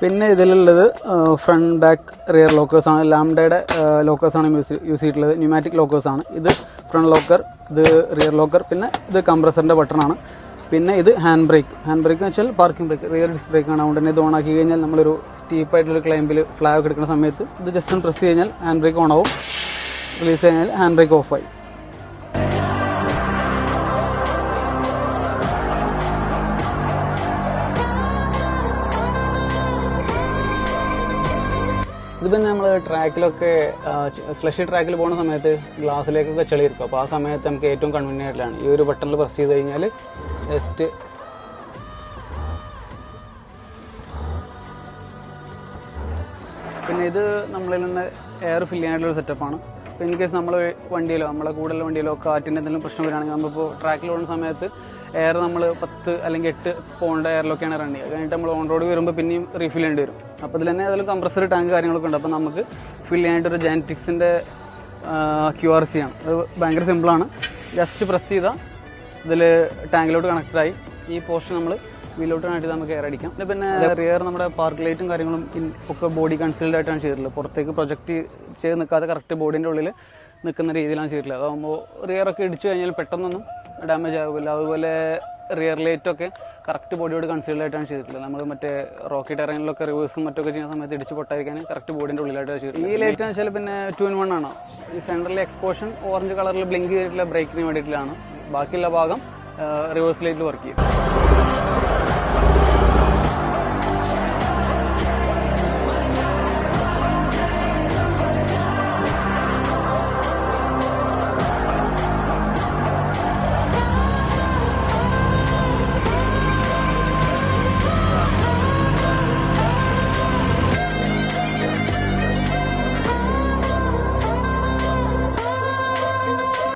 പിന്നെ ഇതിലുള്ളത് front back rear ലോക്കേഴ്സാണ്. ലാംഡയുടെ ലോക്കേഴ്സാണ് യൂസ് ചെയ്തിട്ടുള്ളത്. ന്യൂമാറ്റിക് ലോക്കേഴ്സാണ്. ഇത് ഫ്രണ്ട് ലോക്കർ, ഇത് റിയർ ലോക്കർ, പിന്നെ ഇത് കംപ്രസറിൻ്റെ ബട്ടണാണ്. പിന്നെ ഇത് ഹാൻഡ് ബ്രേക്ക് എന്ന് വെച്ചാൽ പാർക്കിംഗ് ബ്രേക്ക്, റിയർ ഡിസ്ക് ബ്രേക്കാണ്. അതുകൊണ്ട് തന്നെ ഇത് ഓൺ ആക്കി കഴിഞ്ഞാൽ നമ്മളൊരു സ്റ്റീപ്പായിട്ടുള്ള ക്ലൈമ്പിൽ ഫ്ലാഗ് എടുക്കുന്ന സമയത്ത് ഇത് ജസ്റ്റ് ഒന്ന് പ്രസ് കഴിഞ്ഞാൽ ഹാൻഡ് ബ്രേക്ക് ഓൺ ആവും, റിലീസ് കഴിഞ്ഞാൽ ഹാൻഡ് ബ്രേക്ക് ഓഫായി. ഇത് പിന്നെ നമ്മൾ ട്രാക്കിലൊക്കെ സ്ലഷി ട്രാക്കിൽ പോകുന്ന സമയത്ത് ഗ്ലാസ്സിലേക്കൊക്കെ ചെളിയിരിക്കും. അപ്പോൾ ആ സമയത്ത് നമുക്ക് ഏറ്റവും കൺവീനിയൻ്റ് ആയിട്ടാണ് ഈ ഒരു ബട്ടണിൽ പ്രസ് ചെയ്ത് കഴിഞ്ഞാൽ ജസ്റ്റ് പിന്നെ ഇത് നമ്മളിൽ നിന്ന് എയർ ഫില്ല് ചെയ്യാനായിട്ടുള്ളൊരു സെറ്റപ്പാണ്. ഇപ്പോൾ ഇൻ കേസ് നമ്മൾ വണ്ടിയിലോ നമ്മളെ കൂടുതൽ വണ്ടിയിലോ കാറ്റിൻ്റെ എന്തെങ്കിലും പ്രശ്നം വരികയാണെങ്കിൽ നമ്മളിപ്പോൾ ട്രാക്കിൽ പോകുന്ന സമയത്ത് എയർ നമ്മൾ 10 അല്ലെങ്കിൽ 8 പോണ്ട് എയറിലൊക്കെയാണ് റൺ ചെയ്യുക. കഴിഞ്ഞിട്ട് നമ്മൾ ഓൺ റോഡ് വരുമ്പോൾ പിന്നെയും റീഫിൽ ചെയ്യേണ്ടി വരും. അപ്പോൾ ഇതിൽ തന്നെ അതിൽ കംപ്രസർ ടാങ്ക് കാര്യങ്ങളൊക്കെ ഉണ്ട്. അപ്പോൾ നമുക്ക് ഫിൽ ചെയ്യാനായിട്ടൊരു ജാൻറ്റിക്സിൻ്റെ QRC ആണ്. അത് ഭയങ്കര സിമ്പിളാണ്. ജസ്റ്റ് പ്രസ് ചെയ്താൽ ഇതിൽ ടാങ്കിലോട്ട് കണക്റ്റഡായി ഈ പോർഷൻ നമ്മൾ വീലോട്ട് കണക്ട് ചെയ്ത് നമുക്ക് എയർ അടിക്കാം. പിന്നെ റിയർ നമ്മുടെ പാർക്ക് ലൈറ്റും കാര്യങ്ങളും ഒക്കെ ബോഡി കൺസീൽഡ് ആയിട്ടാണ് ചെയ്തിട്ടുള്ളത്. പുറത്തേക്ക് പ്രൊജക്റ്റ് ചെയ്ത് നിൽക്കാതെ കറക്റ്റ് ബോഡീൻ്റെ ഉള്ളിൽ നിൽക്കുന്ന രീതിയിലാണ് ചെയ്തിട്ടുള്ളത്. അതാകുമ്പോൾ റിയറൊക്കെ ഇടിച്ചു കഴിഞ്ഞാൽ പെട്ടെന്നൊന്നും ഡാമേജ് ആകില്ല. അതുപോലെ റിയർ ലൈറ്റൊക്കെ കറക്റ്റ് ബോഡിയോട് കൺസീൽഡ് ആയിട്ടാണ് ചെയ്തിട്ടുള്ളത്. നമ്മൾ മറ്റേ റോക്കി ടെറൈനിലൊക്കെ റിവേഴ്സും മറ്റൊക്കെ ചെയ്യുന്ന സമയത്ത് ഇടിച്ച് പൊട്ടായിരിക്കാൻ കറക്റ്റ് ബോഡിൻ്റെ ഉള്ളിലായിട്ടാണ് ചെയ്തിട്ടുള്ളത്. ഈ ലൈറ്റ് എന്ന് വെച്ചാൽ പിന്നെ 2-in-1 ആണ്. ഈ സെൻട്രൽ എക്സ്പോഷൻ ഓറഞ്ച് കളറിൽ ബ്ലിങ്ക് ചെയ്തിട്ടുള്ള ബ്രേക്കിന് വേണ്ടിയിട്ടുള്ളതാണ്. ബാക്കിയുള്ള ഭാഗം റിവേഴ്സ് ലൈറ്റിൽ വർക്ക് ചെയ്യും.